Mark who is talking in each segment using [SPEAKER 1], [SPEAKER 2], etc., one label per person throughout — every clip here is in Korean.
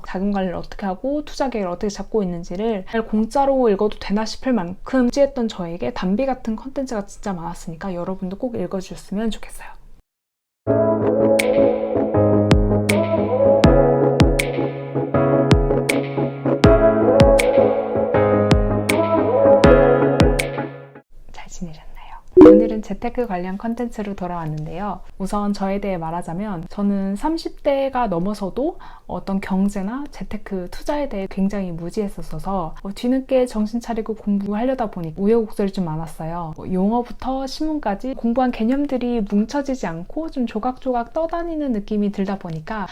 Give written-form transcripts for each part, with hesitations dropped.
[SPEAKER 1] 자금 관리를 어떻게 하고 투자 계획을 어떻게 잡고 있는지를 공짜로 읽어도 되나 싶을 만큼 찌했던 저에게 담비 같은 컨텐츠가 진짜 많았으니까 여러분도 꼭 읽어주셨으면 좋겠어요. 잘 지내셨나요? 오늘은 재테크 관련 컨텐츠로 돌아왔는데요. 우선 저에 대해 말하자면 저는 30대가 넘어서도 어떤 경제나 재테크, 투자에 대해 굉장히 무지했었어서 뒤늦게 정신 차리고 공부하려다 보니 우여곡절이 좀 많았어요. 용어부터 신문까지 공부한 개념들이 뭉쳐지지 않고 좀 조각조각 떠다니는 느낌이 들다 보니까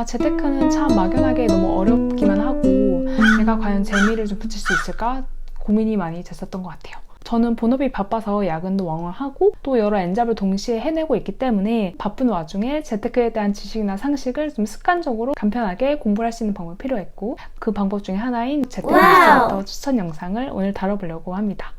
[SPEAKER 1] 재테크는 참 막연하게 너무 어렵기만 하고 내가 과연 재미를 좀 붙일 수 있을까 고민이 많이 됐었던 것 같아요. 저는 본업이 바빠서 야근도 왕왕하고 또 여러 N잡을 동시에 해내고 있기 때문에 바쁜 와중에 재테크에 대한 지식이나 상식을 좀 습관적으로 간편하게 공부를 할 수 있는 방법이 필요했고 그 방법 중에 하나인 재테크 뉴스레터 추천 영상을 오늘 다뤄보려고 합니다.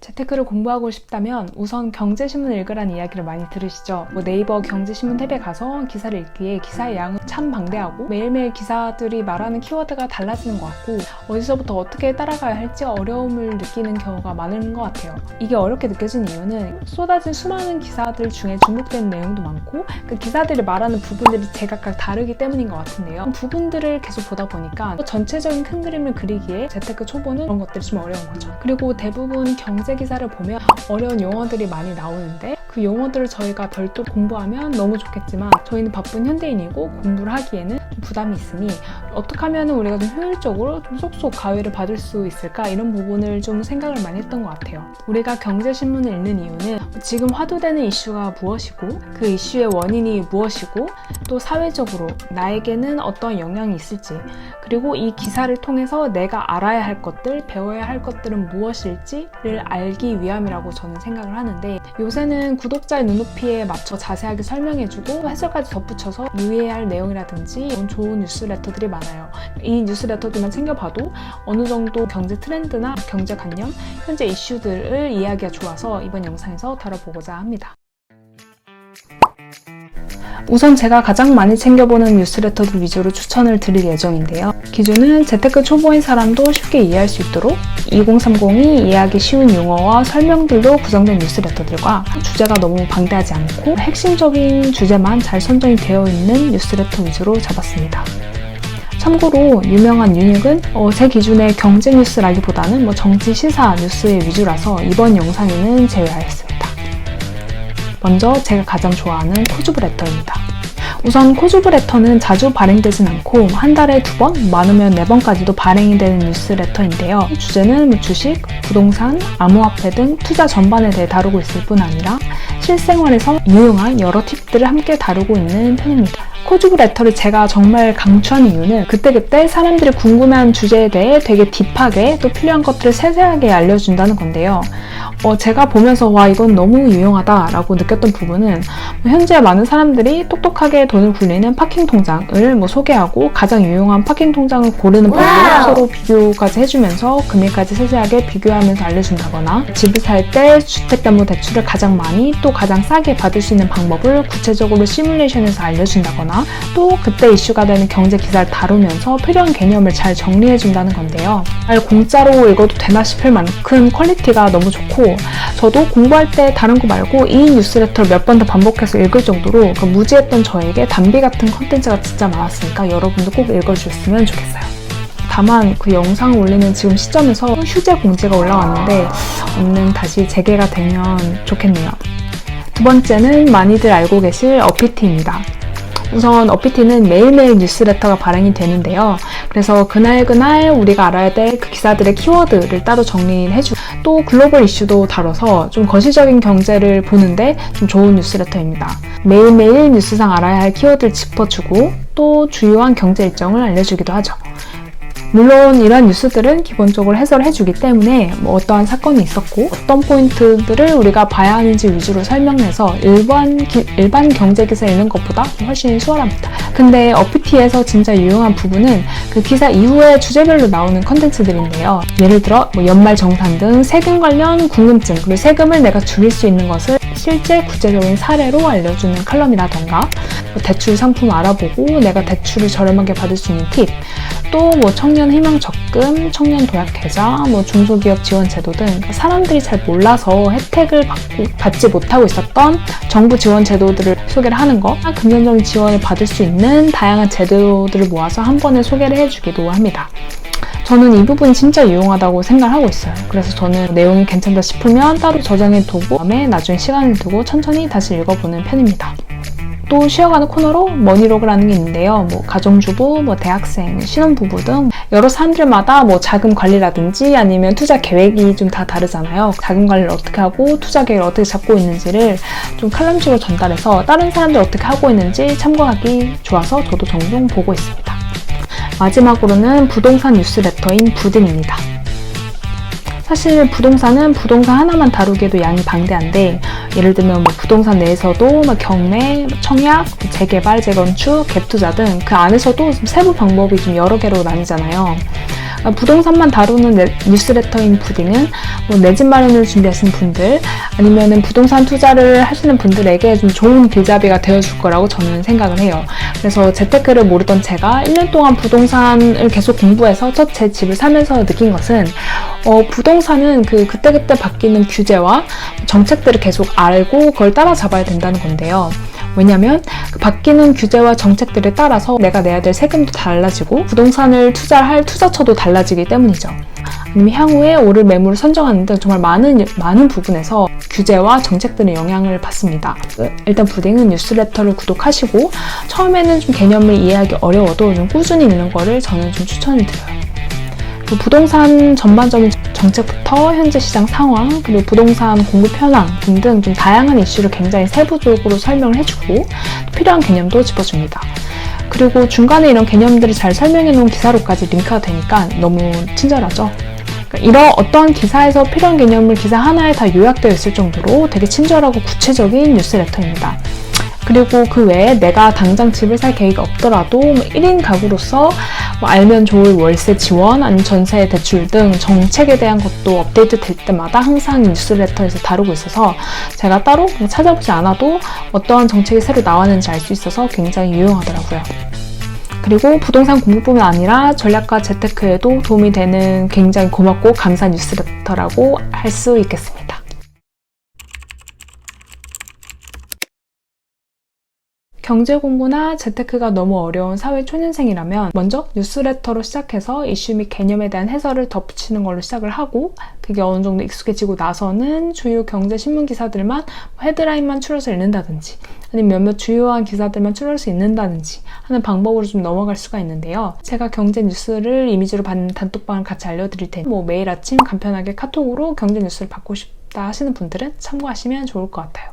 [SPEAKER 1] 재테크를 공부하고 싶다면 우선 경제신문을 읽으라는 이야기를 많이 들으시죠. 네이버 경제신문 탭에 가서 기사를 읽기에 기사의 양은 참 방대하고 매일매일 기사들이 말하는 키워드가 달라지는 것 같고 어디서부터 어떻게 따라가야 할지 어려움을 느끼는 경우가 많은 것 같아요. 이게 어렵게 느껴진 이유는 쏟아진 수많은 기사들 중에 중복되는 내용도 많고 그 기사들이 말하는 부분들이 제각각 다르기 때문인 것 같은데요. 부분들을 계속 보다 보니까 전체적인 큰 그림을 그리기에 재테크 초보는 그런 것들이 좀 어려운 거죠. 그리고 대부분 경제 기사를 보면 어려운 용어들이 많이 나오는데 그 용어들을 저희가 별도로 공부하면 너무 좋겠지만 저희는 바쁜 현대인이고 공부를 하기에는 좀 부담이 있으니 어떻게 하면 우리가 좀 효율적으로 좀 쏙쏙 가위를 받을 수 있을까 이런 부분을 좀 생각을 많이 했던 것 같아요. 우리가 경제신문을 읽는 이유는 지금 화두되는 이슈가 무엇이고 그 이슈의 원인이 무엇이고 또 사회적으로 나에게는 어떤 영향이 있을지 그리고 이 기사를 통해서 내가 알아야 할 것들, 배워야 할 것들은 무엇일지를 알기 위함이라고 저는 생각을 하는데 요새는 구독자의 눈높이에 맞춰 자세하게 설명해주고 해설까지 덧붙여서 유의해야 할 내용이라든지 좋은 뉴스레터들이 많아요. 이 뉴스레터들만 챙겨봐도 어느 정도 경제 트렌드나 경제관념, 현재 이슈들을 이해하기가 좋아서 이번 영상에서 다뤄보고자 합니다. 우선 제가 가장 많이 챙겨보는 뉴스레터들 위주로 추천을 드릴 예정인데요. 기준은 재테크 초보인 사람도 쉽게 이해할 수 있도록 2030이 이해하기 쉬운 용어와 설명들로 구성된 뉴스레터들과 주제가 너무 방대하지 않고 핵심적인 주제만 잘 선정이 되어 있는 뉴스레터 위주로 잡았습니다. 참고로 유명한 유닉은 제 기준의 경제 뉴스라기보다는 정치 시사 뉴스의 위주라서 이번 영상에는 제외하였습니다. 먼저 제가 가장 좋아하는 코주브레터입니다. 우선 코주브레터는 자주 발행되진 않고 한 달에 2번, 많으면 4번까지도 발행이 되는 뉴스레터인데요. 주제는 주식, 부동산, 암호화폐 등 투자 전반에 대해 다루고 있을 뿐 아니라 실생활에서 유용한 여러 팁들을 함께 다루고 있는 편입니다. 코주브레터를 제가 정말 강추하는 이유는 그때그때 사람들이 궁금해하는 주제에 대해 되게 딥하게 또 필요한 것들을 세세하게 알려준다는 건데요. 제가 보면서 와 이건 너무 유용하다 라고 느꼈던 부분은 현재 많은 사람들이 똑똑하게 돈을 굴리는 파킹 통장을 소개하고 가장 유용한 파킹 통장을 고르는 방법을 서로 비교까지 해주면서 금액까지 세세하게 비교하면서 알려준다거나 집을 살 때 주택담보대출을 가장 많이 또 가장 싸게 받을 수 있는 방법을 구체적으로 시뮬레이션해서 알려준다거나 또 그때 이슈가 되는 경제 기사를 다루면서 필요한 개념을 잘 정리해준다는 건데요. 공짜로 읽어도 되나 싶을 만큼 퀄리티가 너무 좋고 저도 공부할 때 다른 거 말고 이 뉴스레터를 몇 번 더 반복해서 읽을 정도로 무지했던 저에게 담비 같은 컨텐츠가 진짜 많았으니까 여러분도 꼭 읽어주셨으면 좋겠어요. 다만 그 영상을 올리는 지금 시점에서 휴재 공지가 올라왔는데 오늘 다시 재개가 되면 좋겠네요. 두 번째는 많이들 알고 계실 어피티입니다. 우선 어피티는 매일매일 뉴스레터가 발행이 되는데요. 그래서 그날 우리가 알아야 될 그 기사들의 키워드를 따로 정리를 해주고 또 글로벌 이슈도 다뤄서 좀 거시적인 경제를 보는데 좀 좋은 뉴스레터입니다. 매일매일 뉴스상 알아야 할 키워드를 짚어주고 또 주요한 경제 일정을 알려주기도 하죠. 물론 이런 뉴스들은 기본적으로 해설을 해주기 때문에 어떠한 사건이 있었고 어떤 포인트들을 우리가 봐야 하는지 위주로 설명해서 일반 경제 기사 읽는 것보다 훨씬 수월합니다. 근데 어피티에서 진짜 유용한 부분은 그 기사 이후에 주제별로 나오는 컨텐츠들인데요. 예를 들어 연말 정산 등 세금 관련 궁금증, 그리고 세금을 내가 줄일 수 있는 것을 실제 구체적인 사례로 알려주는 칼럼이라던가 대출 상품 알아보고 내가 대출을 저렴하게 받을 수 있는 팁, 또 청년 희망 적금, 청년 도약 계좌, 중소기업 지원 제도 등 사람들이 잘 몰라서 혜택을 받지 못하고 있었던 정부 지원 제도들을 소개를 하는 거, 금전적인 지원을 받을 수 있는 다양한 제도들을 모아서 한 번에 소개를 해주기도 합니다. 저는 이 부분이 진짜 유용하다고 생각하고 있어요. 그래서 저는 내용이 괜찮다 싶으면 따로 저장해 두고 다음에 나중에 시간을 두고 천천히 다시 읽어보는 편입니다. 또 쉬어가는 코너로 머니로그라는 게 있는데요. 가정주부, 대학생, 신혼부부 등 여러 사람들마다 자금 관리라든지 아니면 투자 계획이 좀 다 다르잖아요. 자금 관리를 어떻게 하고 투자 계획을 어떻게 잡고 있는지를 좀 칼럼식으로 전달해서 다른 사람들 어떻게 하고 있는지 참고하기 좋아서 저도 종종 보고 있습니다. 마지막으로는 부동산 뉴스레터인 부딘입니다. 사실 부동산은 부동산 하나만 다루기에도 양이 방대한데, 예를 들면 부동산 내에서도 경매, 청약, 재개발, 재건축, 갭투자 등 그 안에서도 세부 방법이 좀 여러 개로 나뉘잖아요. 부동산만 다루는 뉴스레터인 부딘은 내 집 마련을 준비하시는 분들, 아니면은 부동산 투자를 하시는 분들에게 좀 좋은 길잡이가 되어줄 거라고 저는 생각을 해요. 그래서 재테크를 모르던 제가 1년 동안 부동산을 계속 공부해서 첫 제 집을 사면서 느낀 것은 부동산은 그때그때 바뀌는 규제와 정책들을 계속 알고 그걸 따라잡아야 된다는 건데요. 왜냐면 바뀌는 규제와 정책들에 따라서 내가 내야 될 세금도 달라지고 부동산을 투자할 투자처도 달라지기 때문이죠. 아니면 향후에 오를 매물을 선정하는 등 정말 많은 부분에서 규제와 정책들의 영향을 받습니다. 일단 부딘은 뉴스레터를 구독하시고 처음에는 좀 개념을 이해하기 어려워도 좀 꾸준히 읽는 거를 저는 좀 추천을 드려요. 부동산 전반적인 정책부터 현재 시장 상황, 그리고 부동산 공급 현황 등등 좀 다양한 이슈를 굉장히 세부적으로 설명을 해주고 필요한 개념도 짚어줍니다. 그리고 중간에 이런 개념들을 잘 설명해 놓은 기사로까지 링크가 되니까 너무 친절하죠. 이런 어떠한 기사에서 필요한 개념을 기사 하나에 다 요약되어 있을 정도로 되게 친절하고 구체적인 뉴스레터입니다. 그리고 그 외에 내가 당장 집을 살 계획이 없더라도 1인 가구로서 알면 좋을 월세 지원, 아니면 전세 대출 등 정책에 대한 것도 업데이트 될 때마다 항상 뉴스레터에서 다루고 있어서 제가 따로 찾아보지 않아도 어떠한 정책이 새로 나왔는지 알 수 있어서 굉장히 유용하더라고요. 그리고 부동산 공부뿐만 아니라 전략과 재테크에도 도움이 되는 굉장히 고맙고 감사한 뉴스레터라고 할 수 있겠습니다. 경제 공부나 재테크가 너무 어려운 사회 초년생이라면 먼저 뉴스레터로 시작해서 이슈 및 개념에 대한 해설을 덧붙이는 걸로 시작을 하고, 그게 어느 정도 익숙해지고 나서는 주요 경제 신문 기사들만 헤드라인만 추려서 읽는다든지 아니면 몇몇 주요한 기사들만 추려서 읽는다든지 하는 방법으로 좀 넘어갈 수가 있는데요. 제가 경제 뉴스를 이미지로 받는 단톡방을 같이 알려드릴 테니 매일 아침 간편하게 카톡으로 경제 뉴스를 받고 싶다 하시는 분들은 참고하시면 좋을 것 같아요.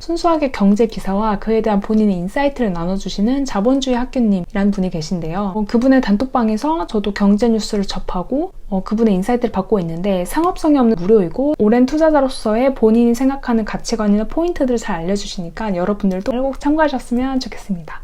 [SPEAKER 1] 순수하게 경제 기사와 그에 대한 본인의 인사이트를 나눠주시는 자본주의 학교님이라는 분이 계신데요. 그분의 단톡방에서 저도 경제 뉴스를 접하고 그분의 인사이트를 받고 있는데, 상업성이 없는 무료이고 오랜 투자자로서의 본인이 생각하는 가치관이나 포인트들을 잘 알려주시니까 여러분들도 꼭 참고하셨으면 좋겠습니다.